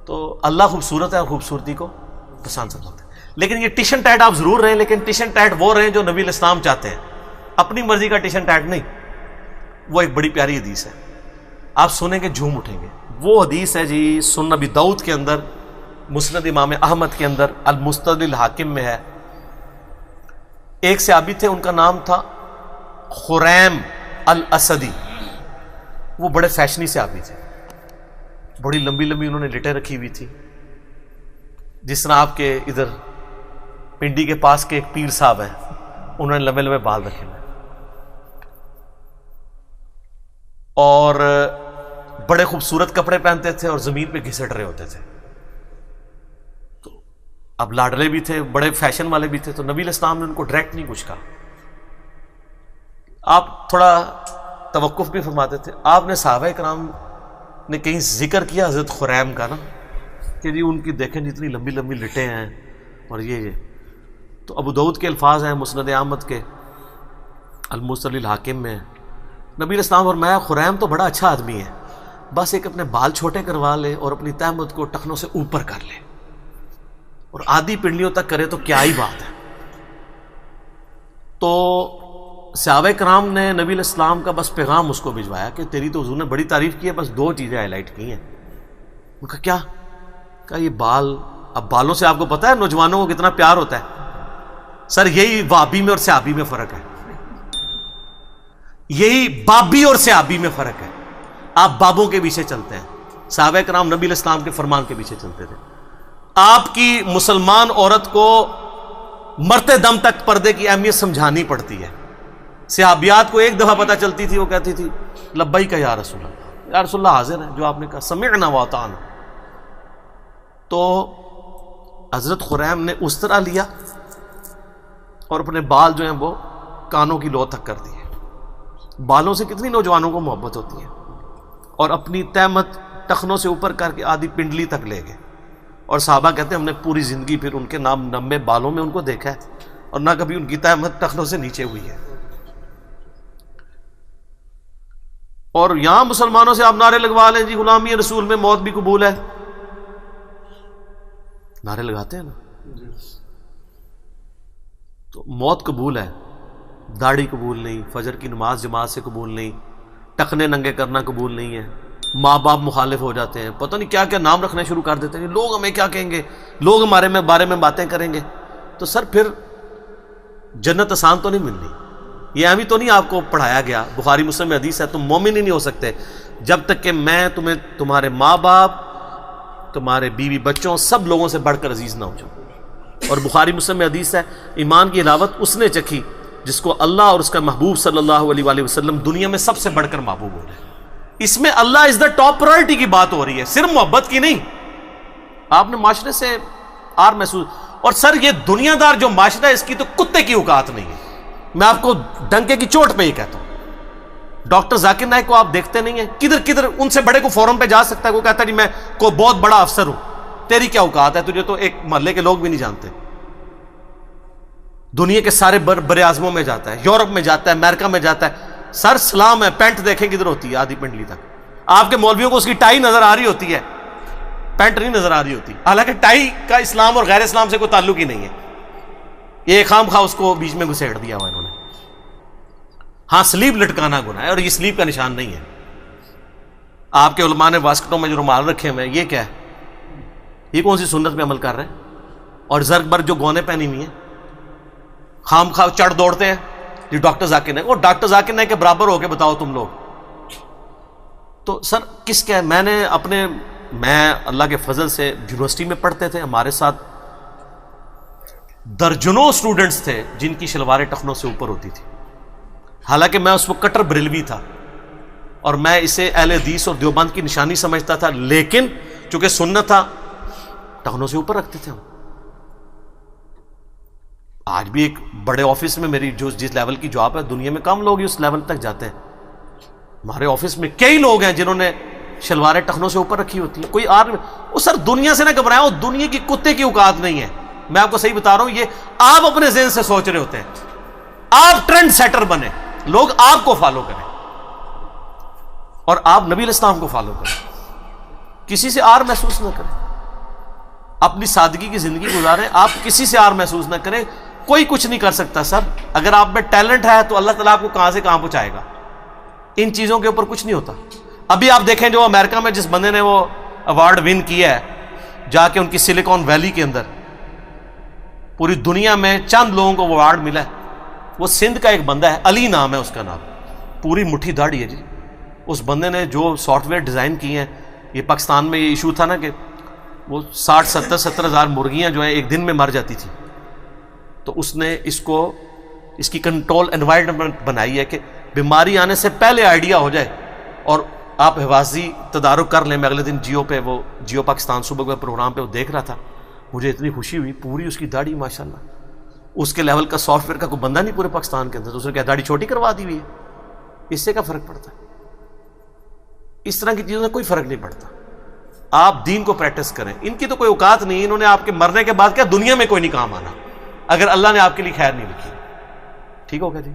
تو اللہ خوبصورت ہے اور خوبصورتی کو پسند کرتا ہے. لیکن یہ ٹیشن ٹیٹ آپ ضرور رہیں، لیکن ٹیشن ٹیٹ وہ رہیں جو نبی الاسلام چاہتے ہیں، اپنی مرضی کا ٹیشن ٹیٹ نہیں. وہ ایک بڑی پیاری حدیث ہے، آپ سنیں گے جھوم اٹھیں گے. وہ حدیث ہے جی سنن نبی داؤد کے اندر، مسند امام احمد کے اندر، المستدرک الحاکم میں ہے. ایک صحابی تھے، ان کا نام تھا خریم الاسدی. وہ بڑے فیشنی صحابی تھے، بڑی لمبی لمبی انہوں نے لٹیں رکھی ہوئی تھی، جس طرح آپ کے ادھر پنڈی کے پاس کے ایک پیر صاحب ہیں، انہوں نے لمبے لمبے بال رکھے ہوئے، اور بڑے خوبصورت کپڑے پہنتے تھے اور زمین پہ گھسٹ رہے ہوتے تھے. تو اب لاڈلے بھی تھے، بڑے فیشن والے بھی تھے، تو نبی علیہ السلام نے ان کو ڈائریکٹ نہیں کچھ کہا. آپ تھوڑا توقف بھی فرماتے تھے. آپ نے صحابہ کرام نے کہیں ذکر کیا حضرت خریم کا نا، کہ جی ان کی دیکھیں جتنی لمبی لمبی لٹیں ہیں اور یہ تو ابو داؤد کے الفاظ ہیں، مسند احمد کے المستدرک الحاکم میں. نبی علیہ السلام اور میں خریم تو بڑا اچھا آدمی ہے، بس ایک اپنے بال چھوٹے کروا لے اور اپنی تہمت کو ٹخنوں سے اوپر کر لے اور آدھی پنڈلیوں تک کرے تو کیا ہی بات ہے. تو صحابہ کرام نے نبی علیہ السلام کا بس پیغام اس کو بھجوایا کہ تیری تو حضور نے بڑی تعریف کی ہے، بس 2 چیزیں ہائی لائٹ کی ہیں. ان کا کیا؟ کہا یہ بال. اب بالوں سے آپ کو پتا ہے نوجوانوں کو کتنا پیار ہوتا ہے. سر یہی وابی میں اور صحابی میں فرق ہے، یہی بابی اور صحابی میں فرق ہے. آپ بابوں کے پیچھے چلتے ہیں، صحابہ کرام نبی علیہ السلام کے فرمان کے پیچھے چلتے تھے. آپ کی مسلمان عورت کو مرتے دم تک پردے کی اہمیت سمجھانی پڑتی ہے. صحابیات کو ایک دفعہ پتہ چلتی تھی، وہ کہتی تھی لبیک یا رسول اللہ، یا رسول اللہ حاضر ہے جو آپ نے کہا، سمعنا واطعنا. تو حضرت خریم نے اس طرح لیا اور اپنے بال جو ہیں وہ کانوں کی لو تک کر دیے. بالوں سے کتنی نوجوانوں کو محبت ہوتی ہے، اور اپنی تہمت ٹخنوں سے اوپر کر کے آدھی پنڈلی تک لے گئے. اور صحابہ کہتے ہیں ہم نے پوری زندگی پھر ان کے نام لمبے بالوں میں ان کو دیکھا ہے، اور نہ کبھی ان کی تہمت ٹخنوں سے نیچے ہوئی ہے. اور یہاں مسلمانوں سے آپ نعرے لگوا لیں جی غلامی رسول میں موت بھی قبول ہے، نعرے لگاتے ہیں نا. تو موت قبول ہے، داڑھی قبول نہیں، فجر کی نماز جماعت سے قبول نہیں، ٹخنے ننگے کرنا قبول نہیں ہے. ماں باپ مخالف ہو جاتے ہیں، پتہ نہیں کیا کیا نام رکھنے شروع کر دیتے ہیں، لوگ ہمیں کیا کہیں گے، لوگ ہمارے بارے میں باتیں کریں گے. تو سر پھر جنت آسان تو نہیں ملنی. یہ ابھی تو نہیں آپ کو پڑھایا گیا، بخاری مسلم میں حدیث ہے تم مومن ہی نہیں ہو سکتے جب تک کہ میں تمہیں تمہارے ماں باپ، تمہارے بیوی بچوں، سب لوگوں سے بڑھ کر عزیز نہ ہو جاؤں. اور بخاری مسلم میں حدیث ہے ایمان کی حلاوت اس نے چکھی جس کو اللہ اور اس کا محبوب صلی اللہ علیہ وآلہ وسلم دنیا میں سب سے بڑھ کر محبوب ہو رہے ہیں. اس میں اللہ از دا ٹاپ پرائرٹی کی بات ہو رہی ہے، صرف محبت کی نہیں. آپ نے معاشرے سے آر محسوس. اور سر یہ دنیا دار جو معاشرہ ہے اس کی تو کتے کی اوقات نہیں ہے. میں آپ کو ڈنکے کی چوٹ پہ ہی کہتا ہوں. ڈاکٹر ذاکر نائک کو آپ دیکھتے نہیں ہیں، کدھر کدھر ان سے بڑے کو فورم پہ جا سکتا ہے، وہ کہتا ہے جی میں کوئی بہت بڑا افسر ہوں. تیری کیا اوقات ہے، تجھے تو ایک محلے کے لوگ بھی نہیں جانتے. دنیا کے سارے بر اعظموں میں جاتا ہے، یورپ میں جاتا ہے، امریکہ میں جاتا ہے. سر سلام ہے، پینٹ دیکھیں کدھر ہوتی ہے آدھی پنڈلی تک. آپ کے مولویوں کو اس کی ٹائی نظر آ رہی ہوتی ہے، پینٹ نہیں نظر آ رہی ہوتی. حالانکہ ٹائی کا اسلام اور غیر اسلام سے کوئی تعلق ہی نہیں ہے. یہ خام خواہ اس کو بیچ میں گھسیڑ دیا ہوا انہوں نے. ہاں سلیب لٹکانا گناہ ہے، اور یہ سلیب کا نشان نہیں ہے. آپ کے علماء نے واسکٹوں میں جو رومال رکھے ہوئے ہیں، یہ کیا ہے؟ یہ کون سی سنت پہ عمل کر رہے ہیں؟ اور زرگ بر جو گونے پہنی ہوئی ہیں، خام خواہ چڑھ دوڑتے ہیں جی ڈاکٹر ذاکر نائک. اور ڈاکٹر ذاکر نائک کے برابر ہو کے بتاؤ تم لوگ. تو سر کس کیا ہے؟ میں اللہ کے فضل سے یونیورسٹی میں پڑھتے تھے، ہمارے ساتھ درجنوں اسٹوڈنٹس تھے جن کی شلواریں ٹخنوں سے اوپر ہوتی تھی. حالانکہ میں اس وقت کٹر بریلوی تھا اور میں اسے اہل حدیث اور دیوبند کی نشانی سمجھتا تھا، لیکن چونکہ سنت تھا ٹخنوں سے اوپر رکھتے تھے ہم. آج بھی ایک بڑے آفس میں میری جس لیول کی جاب ہے، دنیا میں کم لوگ ہی اس لیول تک جاتے ہیں. ہمارے آفس میں کئی لوگ ہیں جنہوں نے شلواریں ٹخنوں سے اوپر رکھی ہوتی ہیں. کوئی وہ سر دنیا سے نہ گھبرائیں، وہ دنیا کی کتے کی اوقات نہیں ہے. میں آپ کو صحیح بتا رہا ہوں، یہ آپ اپنے ذہن سے سوچ رہے ہوتے ہیں. آپ ٹرینڈ سیٹر بنے، لوگ آپ کو فالو کریں اور آپ نبی علیہ السلام کو فالو کریں. کسی سے آر محسوس نہ کریں. اپنی سادگی کی زندگی گزاریں، آپ کسی سے آر محسوس نہ کریں. کوئی کچھ نہیں کر سکتا سر. اگر آپ میں ٹیلنٹ ہے تو اللہ تعالیٰ آپ کو کہاں سے کہاں پہنچائے گا. ان چیزوں کے اوپر کچھ نہیں ہوتا. ابھی آپ دیکھیں جو امریکہ میں جس بندے نے وہ ایوارڈ ون کیا ہے جا کے ان کی سلیکون ویلی کے اندر، پوری دنیا میں چند لوگوں کو وہ ایوارڈ ملا ہے. وہ سندھ کا ایک بندہ ہے، علی نام ہے اس کا نام، پوری مٹھی داڑھی ہے جی. اس بندے نے جو سافٹ ویئر ڈیزائن کیے ہیں، یہ پاکستان میں یہ ایشو تھا نا کہ وہ 60-70 ہزار مرغیاں جو ہیں ایک دن میں مر جاتی تھی، تو اس نے اس کی کنٹرول انوائرمنٹ بنائی ہے کہ بیماری آنے سے پہلے آئیڈیا ہو جائے اور آپ حفاظتی تدارک کر لیں. میں اگلے دن جیو پاکستان صبح کے پروگرام پہ وہ دیکھ رہا تھا، مجھے اتنی خوشی ہوئی. پوری اس کی داڑھی ماشاءاللہ، اس کے لیول کا سافٹ ویئر کا کوئی بندہ نہیں پورے پاکستان کے اندر. تو اس نے کیا داڑھی چھوٹی کروا دی ہوئی ہے؟ اس سے کیا فرق پڑتا ہے؟ اس طرح کی چیزوں سے کوئی فرق نہیں پڑتا. آپ دین کو پریکٹس کریں. ان کی تو کوئی اوقات نہیں، انہوں نے آپ کے مرنے کے بعد کیا دنیا میں کوئی نہیں کام آنا اگر اللہ نے آپ کے لیے خیر نہیں لکھی. ٹھیک ہوگا جی.